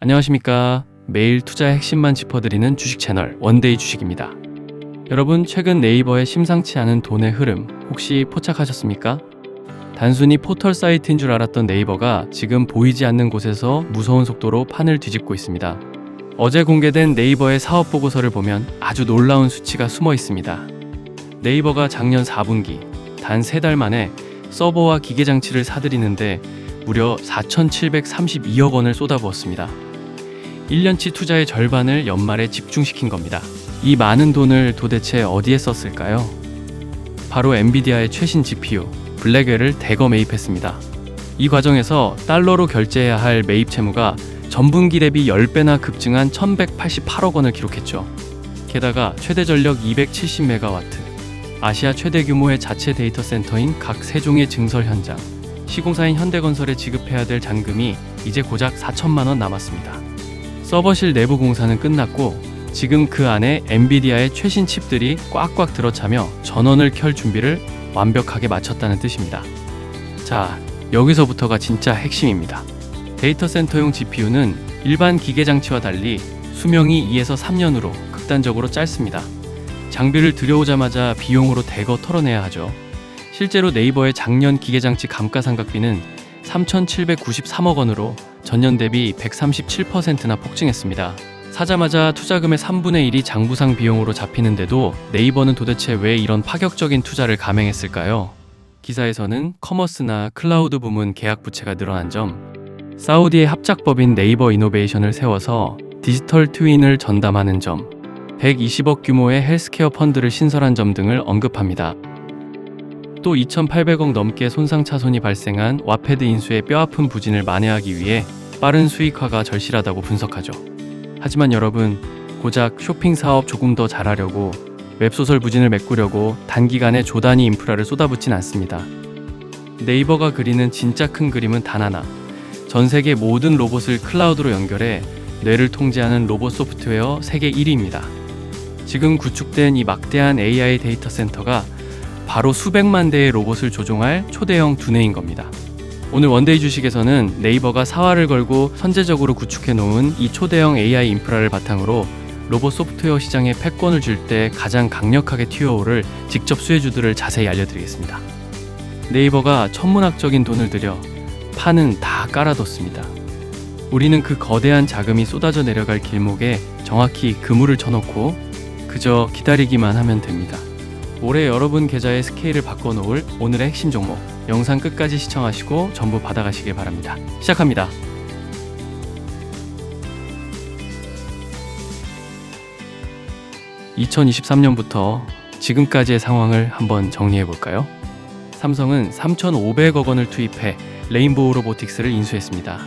안녕하십니까. 매일 투자의 핵심만 짚어드리는 주식 채널 원데이 주식입니다. 여러분, 최근 네이버의 심상치 않은 돈의 흐름 혹시 포착하셨습니까? 단순히 포털 사이트인 줄 알았던 네이버가 지금 보이지 않는 곳에서 무서운 속도로 판을 뒤집고 있습니다. 어제 공개된 네이버의 사업 보고서를 보면 아주 놀라운 수치가 숨어 있습니다. 네이버가 작년 4분기 단 3달 만에 서버와 기계 장치를 사들이는데 무려 4,732억 원을 쏟아부었습니다. 1년치 투자의 절반을 연말에 집중시킨 겁니다. 이 많은 돈을 도대체 어디에 썼을까요? 바로 엔비디아의 최신 GPU 블랙웰을 대거 매입했습니다. 이 과정에서 달러로 결제해야 할 매입 채무가 전분기 대비 10배나 급증한 1,188억 원을 기록했죠. 게다가 최대 전력 270MW, 아시아 최대 규모의 자체 데이터 센터인 각 세종의 증설 현장, 시공사인 현대건설에 지급해야 될 잔금이 이제 고작 4천만 원 남았습니다. 서버실 내부 공사는 끝났고 지금 그 안에 엔비디아의 최신 칩들이 꽉꽉 들어차며 전원을 켤 준비를 완벽하게 마쳤다는 뜻입니다. 자, 여기서부터가 진짜 핵심입니다. 데이터 센터용 GPU는 일반 기계 장치와 달리 수명이 2에서 3년으로 극단적으로 짧습니다. 장비를 들여오자마자 비용으로 대거 털어내야 하죠. 실제로 네이버의 작년 기계장치 감가상각비는 3,793억 원으로 전년 대비 137%나 폭증했습니다. 사자마자 투자금의 3분의 1이 장부상 비용으로 잡히는데도 네이버는 도대체 왜 이런 파격적인 투자를 감행했을까요? 기사에서는 커머스나 클라우드 부문 계약 부채가 늘어난 점, 사우디의 합작법인 네이버 이노베이션을 세워서 디지털 트윈을 전담하는 점, 120억 규모의 헬스케어 펀드를 신설한 점 등을 언급합니다. 또 2,800억 넘게 손상차손이 발생한 와패드 인수의 뼈아픈 부진을 만회하기 위해 빠른 수익화가 절실하다고 분석하죠. 하지만 여러분, 고작 쇼핑 사업 조금 더 잘하려고 웹소설 부진을 메꾸려고 단기간에 조단위 인프라를 쏟아붓진 않습니다. 네이버가 그리는 진짜 큰 그림은 단 하나, 전 세계 모든 로봇을 클라우드로 연결해 뇌를 통제하는 로봇 소프트웨어 세계 1위입니다. 지금 구축된 이 막대한 AI 데이터 센터가 바로 수백만 대의 로봇을 조종할 초대형 두뇌인 겁니다. 오늘 원데이 주식에서는 네이버가 사활을 걸고 선제적으로 구축해 놓은 이 초대형 AI 인프라를 바탕으로 로봇 소프트웨어 시장에 패권을 줄 때 가장 강력하게 튀어오를 직접 수혜주들을 자세히 알려드리겠습니다. 네이버가 천문학적인 돈을 들여 판은 다 깔아뒀습니다. 우리는 그 거대한 자금이 쏟아져 내려갈 길목에 정확히 그물을 쳐놓고 그저 기다리기만 하면 됩니다. 올해 여러분 계좌의 스케일을 바꿔놓을 오늘의 핵심 종목, 영상 끝까지 시청하시고 전부 받아가시길 바랍니다. 시작합니다. (2023년부터) 지금까지의 상황을 한번 정리해볼까요? 삼성은 3,500억 원을 투입해 레인보우 로보틱스를 인수했습니다.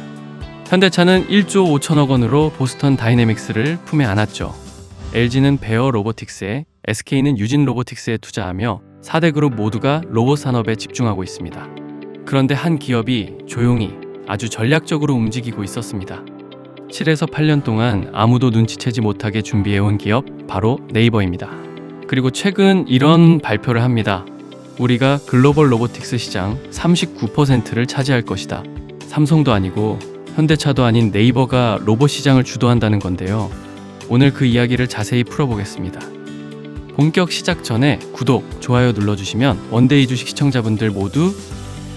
현대차는 1조 5천억 원으로 보스턴 다이내믹스를 품에 안았죠. LG는 베어 로보틱스에, SK는 유진 로보틱스에 투자하며 4대 그룹 모두가 로봇 산업에 집중하고 있습니다. 그런데 한 기업이 조용히 아주 전략적으로 움직이고 있었습니다. 7에서 8년 동안 아무도 눈치채지 못하게 준비해온 기업, 바로 네이버입니다. 그리고 최근 이런 발표를 합니다. 우리가 글로벌 로보틱스 시장 39%를 차지할 것이다. 삼성도 아니고 현대차도 아닌 네이버가 로봇 시장을 주도한다는 건데요. 오늘 그 이야기를 자세히 풀어보겠습니다. 본격 시작 전에 구독, 좋아요 눌러주시면 원데이 주식 시청자분들 모두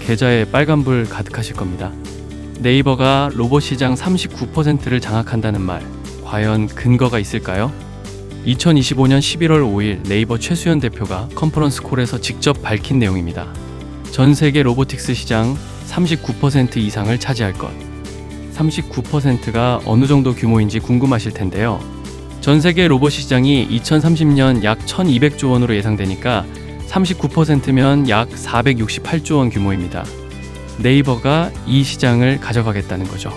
계좌에 빨간불 가득하실 겁니다. 네이버가 로봇 시장 39%를 장악한다는 말, 과연 근거가 있을까요? 2025년 11월 5일 네이버 최수연 대표가 컨퍼런스 콜에서 직접 밝힌 내용입니다. 전 세계 로보틱스 시장 39% 이상을 차지할 것. 39%가 어느 정도 규모인지 궁금하실 텐데요. 전 세계 로봇 시장이 2030년 약 1,200조 원으로 예상되니까 39%면 약 468조 원 규모입니다. 네이버가 이 시장을 가져가겠다는 거죠.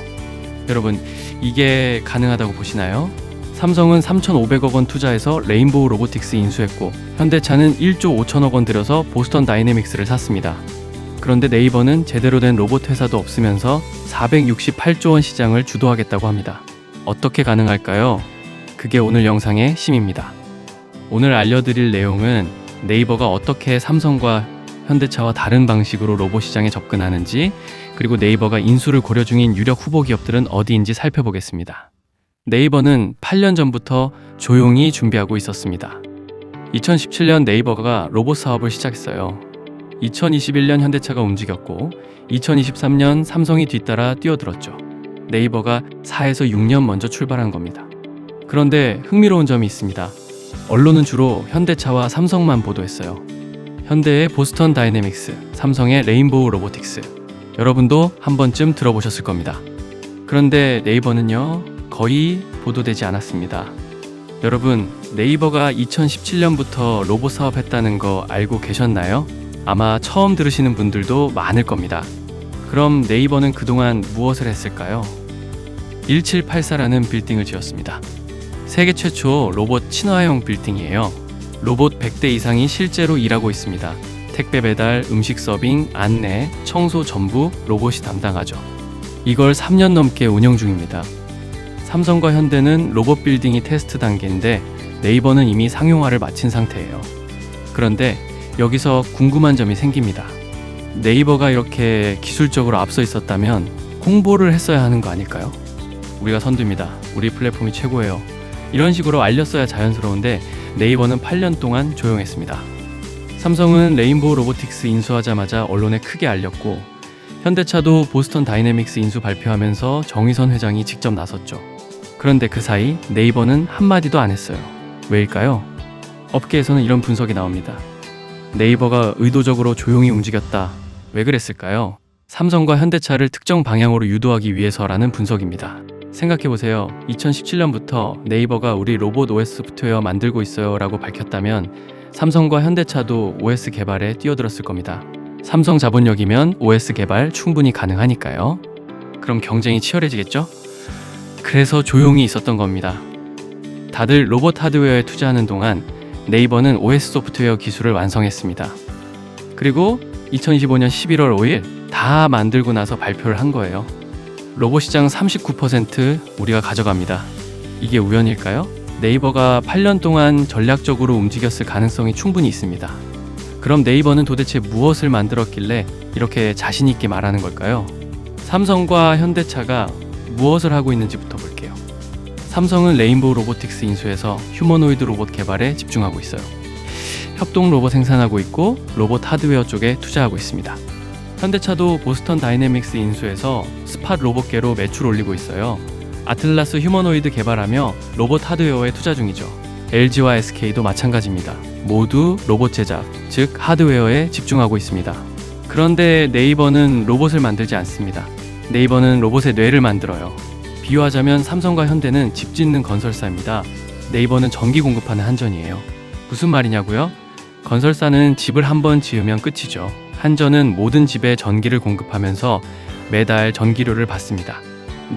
여러분, 이게 가능하다고 보시나요? 삼성은 3,500억 원 투자해서 레인보우 로보틱스 인수했고, 현대차는 1조 5천억 원 들여서 보스턴 다이내믹스를 샀습니다. 그런데 네이버는 제대로 된 로봇 회사도 없으면서 468조 원 시장을 주도하겠다고 합니다. 어떻게 가능할까요? 그게 오늘 영상의 핵심입니다. 오늘 알려드릴 내용은 네이버가 어떻게 삼성과 현대차와 다른 방식으로 로봇 시장에 접근하는지, 그리고 네이버가 인수를 고려 중인 유력 후보 기업들은 어디인지 살펴보겠습니다. 네이버는 8년 전부터 조용히 준비하고 있었습니다. 2017년 네이버가 로봇 사업을 시작했어요. 2021년 현대차가 움직였고 2023년 삼성이 뒤따라 뛰어들었죠. 네이버가 4에서 6년 먼저 출발한 겁니다. 그런데 흥미로운 점이 있습니다. 언론은 주로 현대차와 삼성만 보도했어요. 현대의 보스턴 다이내믹스, 삼성의 레인보우 로보틱스, 여러분도 한 번쯤 들어보셨을 겁니다. 그런데 네이버는요, 거의 보도되지 않았습니다. 여러분, 네이버가 2017년부터 로봇 사업했다는 거 알고 계셨나요? 아마 처음 들으시는 분들도 많을 겁니다. 그럼 네이버는 그동안 무엇을 했을까요? 1784라는 빌딩을 지었습니다. 세계 최초 로봇 친화형 빌딩이에요. 로봇 100대 이상이 실제로 일하고 있습니다. 택배 배달, 음식 서빙, 안내, 청소 전부 로봇이 담당하죠. 이걸 3년 넘게 운영 중입니다. 삼성과 현대는 로봇 빌딩이 테스트 단계인데 네이버는 이미 상용화를 마친 상태예요. 그런데 여기서 궁금한 점이 생깁니다. 네이버가 이렇게 기술적으로 앞서 있었다면 홍보를 했어야 하는 거 아닐까요? 우리가 선두입니다. 우리 플랫폼이 최고예요. 이런 식으로 알렸어야 자연스러운데 네이버는 8년 동안 조용했습니다. 삼성은 레인보우 로보틱스 인수하자마자 언론에 크게 알렸고, 현대차도 보스턴 다이내믹스 인수 발표하면서 정의선 회장이 직접 나섰죠. 그런데 그 사이 네이버는 한마디도 안 했어요. 왜일까요? 업계에서는 이런 분석이 나옵니다. 네이버가 의도적으로 조용히 움직였다. 왜 그랬을까요? 삼성과 현대차를 특정 방향으로 유도하기 위해서라는 분석입니다. 생각해보세요. 2017년부터 네이버가 우리 로봇 OS 소프트웨어 만들고 있어요 라고 밝혔다면 삼성과 현대차도 OS 개발에 뛰어들었을 겁니다. 삼성 자본력이면 OS 개발 충분히 가능하니까요. 그럼 경쟁이 치열해지겠죠? 그래서 조용히 있었던 겁니다. 다들 로봇 하드웨어에 투자하는 동안 네이버는 OS 소프트웨어 기술을 완성했습니다. 그리고 2025년 11월 5일 다 만들고 나서 발표를 한 거예요. 로봇 시장 39% 우리가 가져갑니다. 이게 우연일까요? 네이버가 8년 동안 전략적으로 움직였을 가능성이 충분히 있습니다. 그럼 네이버는 도대체 무엇을 만들었길래 이렇게 자신 있게 말하는 걸까요? 삼성과 현대차가 무엇을 하고 있는지부터 볼게요. 삼성은 레인보우 로보틱스 인수해서 휴머노이드 로봇 개발에 집중하고 있어요. 협동 로봇 생산하고 있고 로봇 하드웨어 쪽에 투자하고 있습니다. 현대차도 보스턴 다이내믹스 인수해서 스팟 로봇계로 매출 올리고 있어요. 아틀라스 휴머노이드 개발하며 로봇 하드웨어에 투자 중이죠. LG와 SK도 마찬가지입니다. 모두 로봇 제작, 즉 하드웨어에 집중하고 있습니다. 그런데 네이버는 로봇을 만들지 않습니다. 네이버는 로봇의 뇌를 만들어요. 비유하자면 삼성과 현대는 집 짓는 건설사입니다. 네이버는 전기 공급하는 한전이에요. 무슨 말이냐고요? 건설사는 집을 한번 지으면 끝이죠. 한전은 모든 집에 전기를 공급하면서 매달 전기료를 받습니다.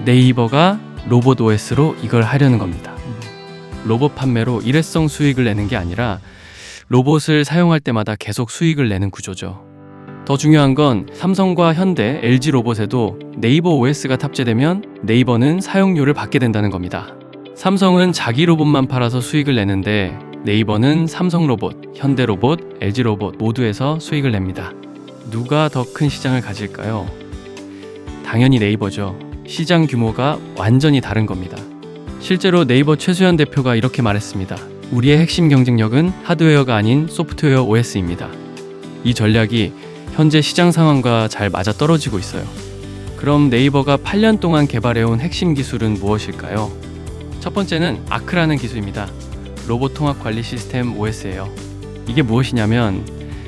네이버가 로봇 OS로 이걸 하려는 겁니다. 로봇 판매로 일회성 수익을 내는 게 아니라 로봇을 사용할 때마다 계속 수익을 내는 구조죠. 더 중요한 건 삼성과 현대, LG 로봇에도 네이버 OS가 탑재되면 네이버는 사용료를 받게 된다는 겁니다. 삼성은 자기 로봇만 팔아서 수익을 내는데 네이버는 삼성 로봇, 현대 로봇, LG 로봇 모두에서 수익을 냅니다. 누가 더 큰 시장을 가질까요? 당연히 네이버죠. 시장 규모가 완전히 다른 겁니다. 실제로 네이버 최수연 대표가 이렇게 말했습니다. 우리의 핵심 경쟁력은 하드웨어가 아닌 소프트웨어 OS입니다. 이 전략이 현재 시장 상황과 잘 맞아떨어지고 있어요. 그럼 네이버가 8년 동안 개발해온 핵심 기술은 무엇일까요? 첫 번째는 아크라는 기술입니다. 로봇 통합 관리 시스템 OS예요. 이게 무엇이냐면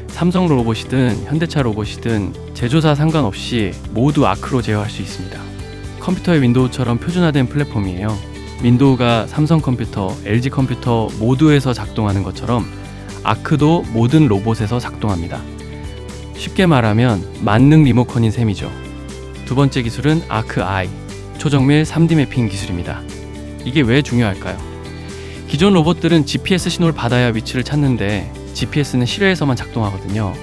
삼성 로봇이든 현대차 로봇이든 제조사 상관없이 모두 아크로 제어할 수 있습니다. 컴퓨터의 윈도우처럼 표준화된 플랫폼이에요. 윈도우가 삼성 컴퓨터, LG 컴퓨터 모두에서 작동하는 것처럼 아크도 모든 로봇에서 작동합니다. 쉽게 말하면 만능 리모컨인 셈이죠. 두 번째 기술은 아크-I, 초정밀 3D 매핑 기술입니다. 이게 왜 중요할까요? 기존 로봇들은 GPS 신호를 받아야 위치를 찾는데 GPS는 실외에서만 작동하거든요.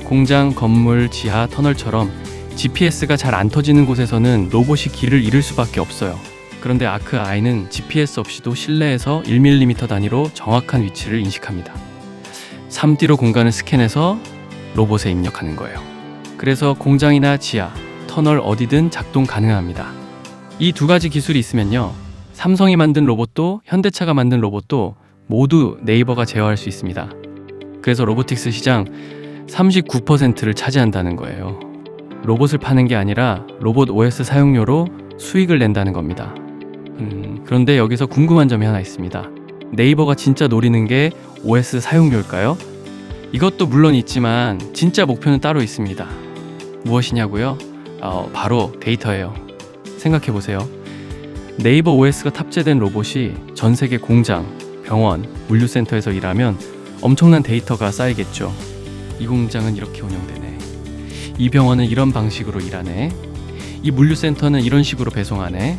공장, 건물, 지하, 터널처럼 GPS가 잘 안 터지는 곳에서는 로봇이 길을 잃을 수밖에 없어요. 그런데 아크-I는 GPS 없이도 실내에서 1mm 단위로 정확한 위치를 인식합니다. 3D로 공간을 스캔해서 로봇에 입력하는 거예요. 그래서 공장이나 지하, 터널 어디든 작동 가능합니다. 이 두 가지 기술이 있으면요, 삼성이 만든 로봇도 현대차가 만든 로봇도 모두 네이버가 제어할 수 있습니다. 그래서 로보틱스 시장 39%를 차지한다는 거예요. 로봇을 파는 게 아니라 로봇 OS 사용료로 수익을 낸다는 겁니다. 그런데 여기서 궁금한 점이 하나 있습니다. 네이버가 진짜 노리는 게 OS 사용료일까요? 이것도 물론 있지만 진짜 목표는 따로 있습니다. 무엇이냐고요? 바로 데이터예요. 생각해보세요. 네이버 OS가 탑재된 로봇이 전 세계 공장, 병원, 물류센터에서 일하면 엄청난 데이터가 쌓이겠죠. 이 공장은 이렇게 운영되네. 이 병원은 이런 방식으로 일하네. 이 물류센터는 이런 식으로 배송하네.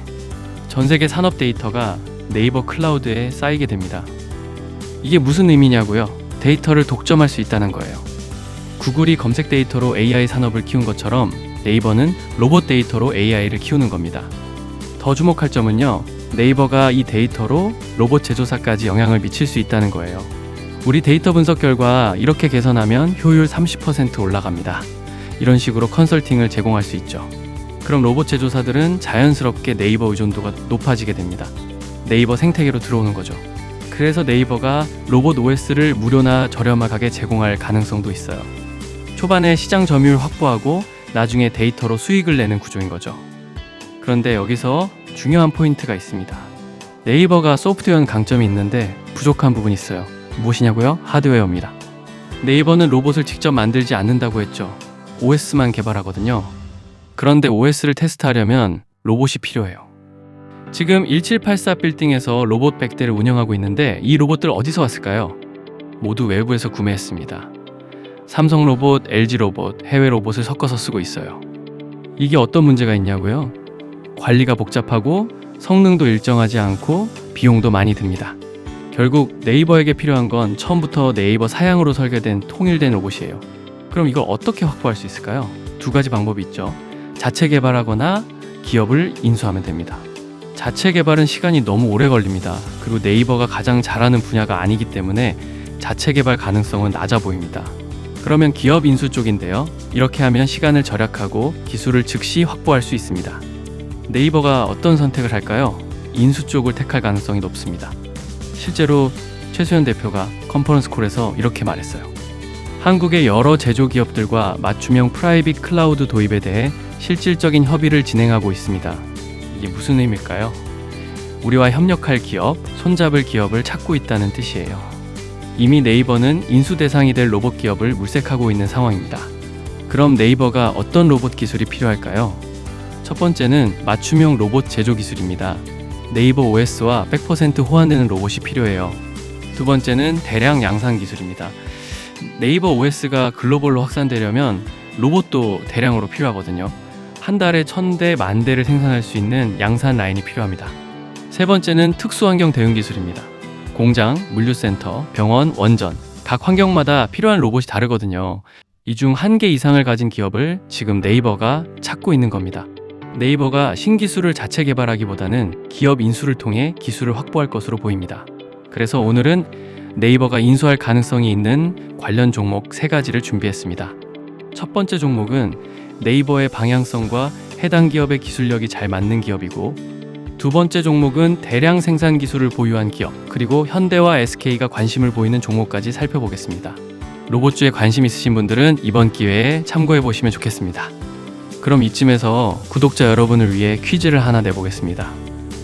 전 세계 산업 데이터가 네이버 클라우드에 쌓이게 됩니다. 이게 무슨 의미냐고요? 데이터를 독점할 수 있다는 거예요. 구글이 검색 데이터로 AI 산업을 키운 것처럼 네이버는 로봇 데이터로 AI를 키우는 겁니다. 더 주목할 점은요, 네이버가 이 데이터로 로봇 제조사까지 영향을 미칠 수 있다는 거예요. 우리 데이터 분석 결과 이렇게 개선하면 효율 30% 올라갑니다. 이런 식으로 컨설팅을 제공할 수 있죠. 그럼 로봇 제조사들은 자연스럽게 네이버 의존도가 높아지게 됩니다. 네이버 생태계로 들어오는 거죠. 그래서 네이버가 로봇 OS를 무료나 저렴하게 제공할 가능성도 있어요. 초반에 시장 점유율 확보하고 나중에 데이터로 수익을 내는 구조인 거죠. 그런데 여기서 중요한 포인트가 있습니다. 네이버가 소프트웨어는 강점이 있는데 부족한 부분이 있어요. 무엇이냐고요? 하드웨어입니다. 네이버는 로봇을 직접 만들지 않는다고 했죠. OS만 개발하거든요. 그런데 OS를 테스트하려면 로봇이 필요해요. 지금 1784 빌딩에서 로봇 100대를 운영하고 있는데 이 로봇들 어디서 왔을까요? 모두 외부에서 구매했습니다. 삼성 로봇, LG 로봇, 해외 로봇을 섞어서 쓰고 있어요. 이게 어떤 문제가 있냐고요? 관리가 복잡하고 성능도 일정하지 않고 비용도 많이 듭니다. 결국 네이버에게 필요한 건 처음부터 네이버 사양으로 설계된 통일된 로봇이에요. 그럼 이걸 어떻게 확보할 수 있을까요? 두 가지 방법이 있죠. 자체 개발하거나 기업을 인수하면 됩니다. 자체 개발은 시간이 너무 오래 걸립니다. 그리고 네이버가 가장 잘하는 분야가 아니기 때문에 자체 개발 가능성은 낮아 보입니다. 그러면 기업 인수 쪽인데요. 이렇게 하면 시간을 절약하고 기술을 즉시 확보할 수 있습니다. 네이버가 어떤 선택을 할까요? 인수 쪽을 택할 가능성이 높습니다. 실제로 최수연 대표가 컨퍼런스 콜에서 이렇게 말했어요. 한국의 여러 제조기업들과 맞춤형 프라이빗 클라우드 도입에 대해 실질적인 협의를 진행하고 있습니다. 이게 무슨 의미일까요? 우리와 협력할 기업, 손잡을 기업을 찾고 있다는 뜻이에요. 이미 네이버는 인수 대상이 될 로봇 기업을 물색하고 있는 상황입니다. 그럼 네이버가 어떤 로봇 기술이 필요할까요? 첫 번째는 맞춤형 로봇 제조 기술입니다. 네이버 OS와 100% 호환되는 로봇이 필요해요. 두 번째는 대량 양산 기술입니다. 네이버 OS가 글로벌로 확산되려면 로봇도 대량으로 필요하거든요. 한 달에 1000대, 10,000대를 생산할 수 있는 양산 라인이 필요합니다. 세 번째는 특수환경 대응 기술입니다. 공장, 물류센터, 병원, 원전 각 환경마다 필요한 로봇이 다르거든요. 이 중 1개 이상을 가진 기업을 지금 네이버가 찾고 있는 겁니다. 네이버가 신기술을 자체 개발하기보다는 기업 인수를 통해 기술을 확보할 것으로 보입니다. 그래서 오늘은 네이버가 인수할 가능성이 있는 관련 종목 3가지를 준비했습니다. 첫 번째 종목은 네이버의 방향성과 해당 기업의 기술력이 잘 맞는 기업이고, 두 번째 종목은 대량 생산 기술을 보유한 기업, 그리고 현대와 SK가 관심을 보이는 종목까지 살펴보겠습니다. 로봇주에 관심 있으신 분들은 이번 기회에 참고해 보시면 좋겠습니다. 그럼 이쯤에서 구독자 여러분을 위해 퀴즈를 하나 내보겠습니다.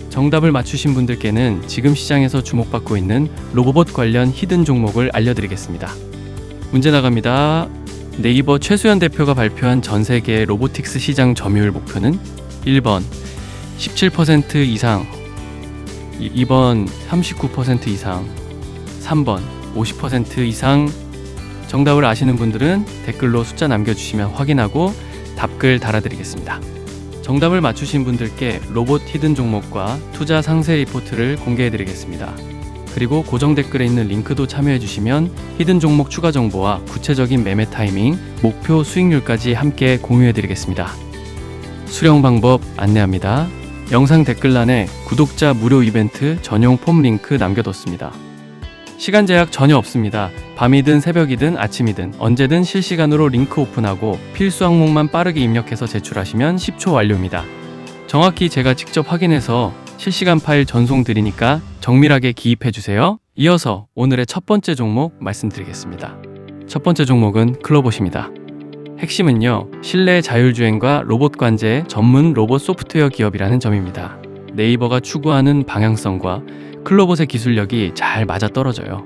정답을 맞추신 분들께는 지금 시장에서 주목받고 있는 로봇 관련 히든 종목을 알려드리겠습니다. 문제 나갑니다. 네이버 최수연 대표가 발표한 전 세계 로보틱스 시장 점유율 목표는 1번 17% 이상, 2번 39% 이상, 3번 50% 이상. 정답을 아시는 분들은 댓글로 숫자 남겨주시면 확인하고 답글 달아드리겠습니다. 정답을 맞추신 분들께 로봇 히든 종목과 투자 상세 리포트를 공개해드리겠습니다. 그리고 고정 댓글에 있는 링크도 참여해주시면 히든 종목 추가 정보와 구체적인 매매 타이밍, 목표 수익률까지 함께 공유해드리겠습니다. 수령 방법 안내합니다. 영상 댓글란에 구독자 무료 이벤트 전용 폼 링크 남겨뒀습니다. 시간 제약 전혀 없습니다. 밤이든 새벽이든 아침이든 언제든 실시간으로 링크 오픈하고 필수 항목만 빠르게 입력해서 제출하시면 10초 완료입니다. 정확히 제가 직접 확인해서 실시간 파일 전송 드리니까 정밀하게 기입해주세요. 이어서 오늘의 첫 번째 종목 말씀드리겠습니다. 첫 번째 종목은 클로봇입니다. 핵심은요, 실내 자율주행과 로봇 관제 전문 로봇 소프트웨어 기업이라는 점입니다. 네이버가 추구하는 방향성과 클로봇의 기술력이 잘 맞아떨어져요.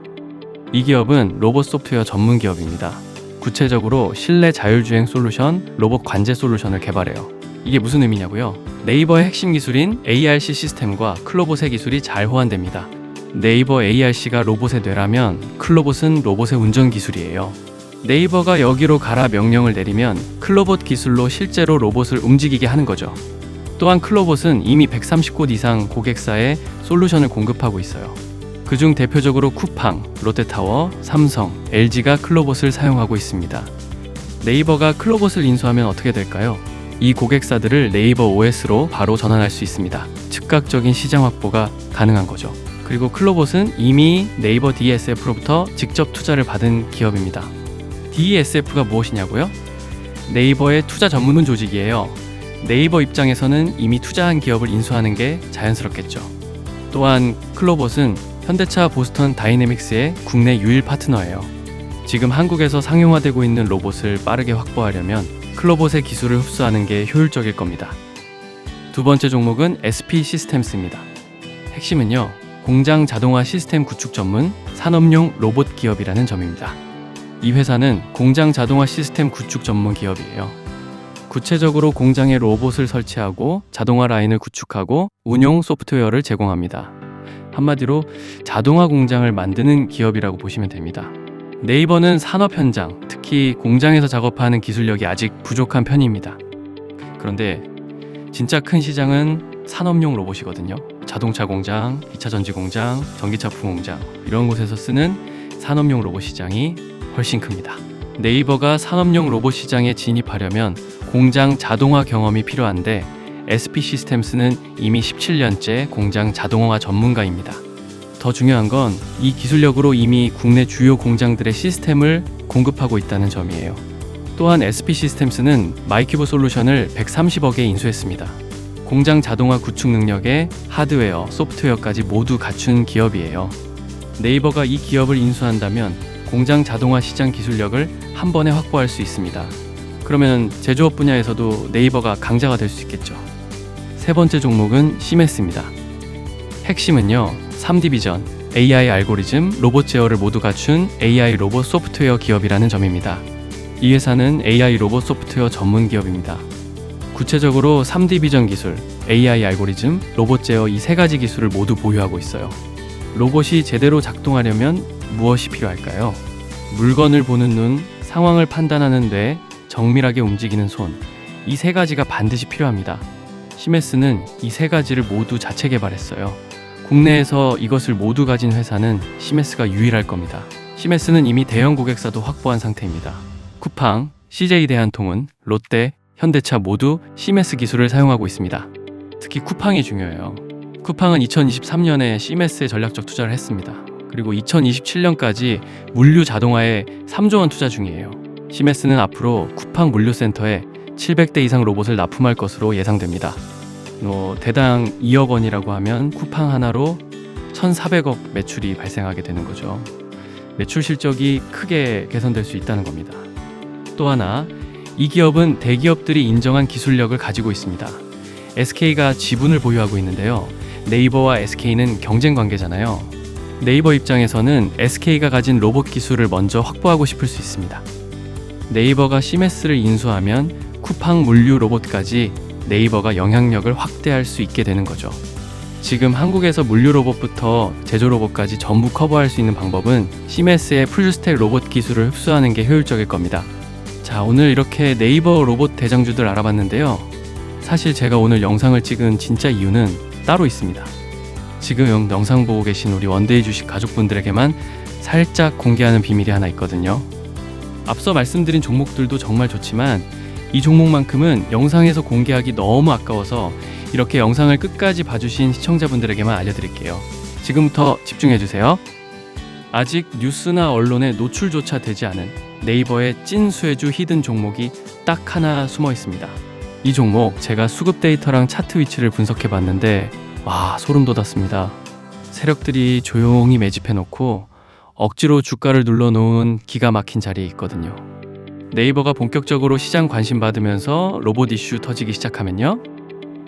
이 기업은 로봇 소프트웨어 전문 기업입니다. 구체적으로 실내 자율주행 솔루션, 로봇 관제 솔루션을 개발해요. 이게 무슨 의미냐고요? 네이버의 핵심 기술인 ARC 시스템과 클로봇의 기술이 잘 호환됩니다. 네이버 ARC가 로봇의 뇌라면 클로봇은 로봇의 운전 기술이에요. 네이버가 여기로 가라 명령을 내리면 클로봇 기술로 실제로 로봇을 움직이게 하는 거죠. 또한 클로봇은 이미 130곳 이상 고객사에 솔루션을 공급하고 있어요. 그중 대표적으로 쿠팡, 롯데타워, 삼성, LG가 클로봇을 사용하고 있습니다. 네이버가 클로봇을 인수하면 어떻게 될까요? 이 고객사들을 네이버 OS로 바로 전환할 수 있습니다. 즉각적인 시장 확보가 가능한 거죠. 그리고 클로봇은 이미 네이버 DSF로부터 직접 투자를 받은 기업입니다. DSF가 무엇이냐고요? 네이버의 투자 전문 조직이에요. 네이버 입장에서는 이미 투자한 기업을 인수하는 게 자연스럽겠죠. 또한 클로봇은 현대차 보스턴 다이내믹스의 국내 유일 파트너예요. 지금 한국에서 상용화되고 있는 로봇을 빠르게 확보하려면 클로봇의 기술을 흡수하는 게 효율적일 겁니다. 두 번째 종목은 SP 시스템스입니다. 핵심은요, 공장 자동화 시스템 구축 전문 산업용 로봇 기업이라는 점입니다. 이 회사는 공장 자동화 시스템 구축 전문 기업이에요. 구체적으로 공장에 로봇을 설치하고 자동화 라인을 구축하고 운용 소프트웨어를 제공합니다. 한마디로 자동화 공장을 만드는 기업이라고 보시면 됩니다. 네이버는 산업 현장, 특히 공장에서 작업하는 기술력이 아직 부족한 편입니다. 그런데 진짜 큰 시장은 산업용 로봇이거든요. 자동차 공장, 2차 전지 공장, 전기차 부품 공장, 이런 곳에서 쓰는 산업용 로봇 시장이 훨씬 큽니다. 네이버가 산업용 로봇 시장에 진입하려면 공장 자동화 경험이 필요한데 SP 시스템스는 이미 17년째 공장 자동화 전문가입니다. 더 중요한 건 이 기술력으로 이미 국내 주요 공장들의 시스템을 공급하고 있다는 점이에요. 또한 SP 시스템스는 마이큐브 솔루션을 130억에 인수했습니다. 공장 자동화 구축 능력에 하드웨어, 소프트웨어까지 모두 갖춘 기업이에요. 네이버가 이 기업을 인수한다면 공장 자동화 시장 기술력을 한 번에 확보할 수 있습니다. 그러면 제조업 분야에서도 네이버가 강자가 될 수 있겠죠. 세 번째 종목은 시메스입니다. 핵심은요, 3D 비전, AI 알고리즘, 로봇 제어를 모두 갖춘 AI 로봇 소프트웨어 기업이라는 점입니다. 이 회사는 AI 로봇 소프트웨어 전문 기업입니다. 구체적으로 3D 비전 기술, AI 알고리즘, 로봇 제어 이 세 가지 기술을 모두 보유하고 있어요. 로봇이 제대로 작동하려면 무엇이 필요할까요? 물건을 보는 눈, 상황을 판단하는 뇌, 정밀하게 움직이는 손, 이 세 가지가 반드시 필요합니다. 시메스는 이 세 가지를 모두 자체 개발했어요. 국내에서 이것을 모두 가진 회사는 시메스가 유일할 겁니다. 시메스는 이미 대형 고객사도 확보한 상태입니다. 쿠팡, CJ 대한통운, 롯데, 현대차 모두 시메스 기술을 사용하고 있습니다. 특히 쿠팡이 중요해요. 쿠팡은 2023년에 시메스에 전략적 투자를 했습니다. 그리고 2027년까지 물류 자동화에 3조 원 투자 중이에요. 시메스는 앞으로 쿠팡 물류센터에 700대 이상 로봇을 납품할 것으로 예상됩니다. 대당 2억 원이라고 하면 쿠팡 하나로 1,400억 매출이 발생하게 되는 거죠. 매출 실적이 크게 개선될 수 있다는 겁니다. 또 하나, 이 기업은 대기업들이 인정한 기술력을 가지고 있습니다. SK가 지분을 보유하고 있는데요. 네이버와 SK는 경쟁 관계잖아요. 네이버 입장에서는 SK가 가진 로봇 기술을 먼저 확보하고 싶을 수 있습니다. 네이버가 시메스를 인수하면 쿠팡 물류 로봇까지 네이버가 영향력을 확대할 수 있게 되는 거죠. 지금 한국에서 물류 로봇부터 제조 로봇까지 전부 커버할 수 있는 방법은 시메스의 풀스택 로봇 기술을 흡수하는 게 효율적일 겁니다. 자, 오늘 이렇게 네이버 로봇 대장주들 알아봤는데요. 사실 제가 오늘 영상을 찍은 진짜 이유는 따로 있습니다. 지금 영상 보고 계신 우리 원데이 주식 가족분들에게만 살짝 공개하는 비밀이 하나 있거든요. 앞서 말씀드린 종목들도 정말 좋지만 이 종목만큼은 영상에서 공개하기 너무 아까워서 이렇게 영상을 끝까지 봐주신 시청자분들에게만 알려드릴게요. 지금부터 집중해주세요. 아직 뉴스나 언론에 노출조차 되지 않은 네이버의 찐 수혜주 히든 종목이 딱 하나 숨어 있습니다. 이 종목 제가 수급 데이터랑 차트 위치를 분석해 봤는데 와, 소름 돋았습니다. 세력들이 조용히 매집해 놓고 억지로 주가를 눌러놓은 기가 막힌 자리에 있거든요. 네이버가 본격적으로 시장 관심 받으면서 로봇 이슈 터지기 시작하면요,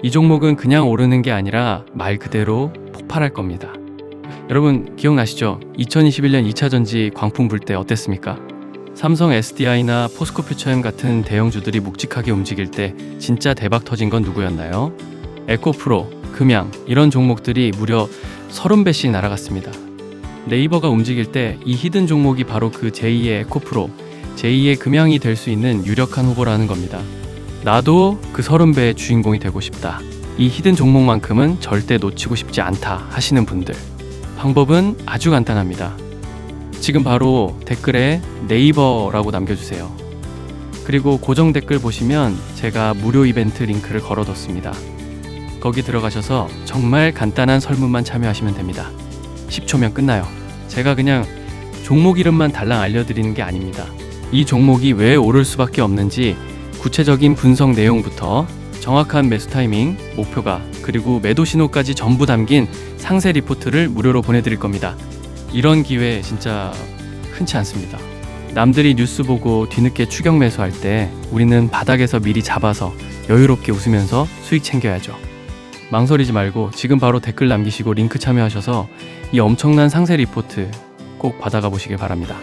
이 종목은 그냥 오르는 게 아니라 말 그대로 폭발할 겁니다. 여러분 기억나시죠? 2021년 2차 전지 광풍 불 때 어땠습니까? 삼성 SDI나 포스코 퓨처엠 같은 대형주들이 묵직하게 움직일 때 진짜 대박 터진 건 누구였나요? 에코프로, 금양 이런 종목들이 무려 30배씩 날아갔습니다. 네이버가 움직일 때 이 히든 종목이 바로 그 제2의 에코프로, 제2의 금양이 될 수 있는 유력한 후보라는 겁니다. 나도 그 30배의 주인공이 되고 싶다, 이 히든 종목만큼은 절대 놓치고 싶지 않다 하시는 분들, 방법은 아주 간단합니다. 지금 바로 댓글에 네이버라고 남겨주세요. 그리고 고정 댓글 보시면 제가 무료 이벤트 링크를 걸어뒀습니다. 거기 들어가셔서 정말 간단한 설문만 참여하시면 됩니다. 10초면 끝나요. 제가 그냥 종목 이름만 달랑 알려드리는 게 아닙니다. 이 종목이 왜 오를 수밖에 없는지 구체적인 분석 내용부터 정확한 매수 타이밍, 목표가, 그리고 매도 신호까지 전부 담긴 상세 리포트를 무료로 보내드릴 겁니다. 이런 기회 진짜 흔치 않습니다. 남들이 뉴스 보고 뒤늦게 추격 매수할 때 우리는 바닥에서 미리 잡아서 여유롭게 웃으면서 수익 챙겨야죠. 망설이지 말고 지금 바로 댓글 남기시고 링크 참여하셔서 이 엄청난 상세 리포트 꼭 받아가 보시길 바랍니다.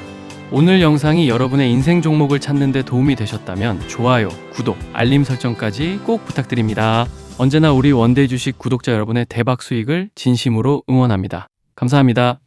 오늘 영상이 여러분의 인생 종목을 찾는 데 도움이 되셨다면 좋아요, 구독, 알림 설정까지 꼭 부탁드립니다. 언제나 우리 원데이 주식 구독자 여러분의 대박 수익을 진심으로 응원합니다. 감사합니다.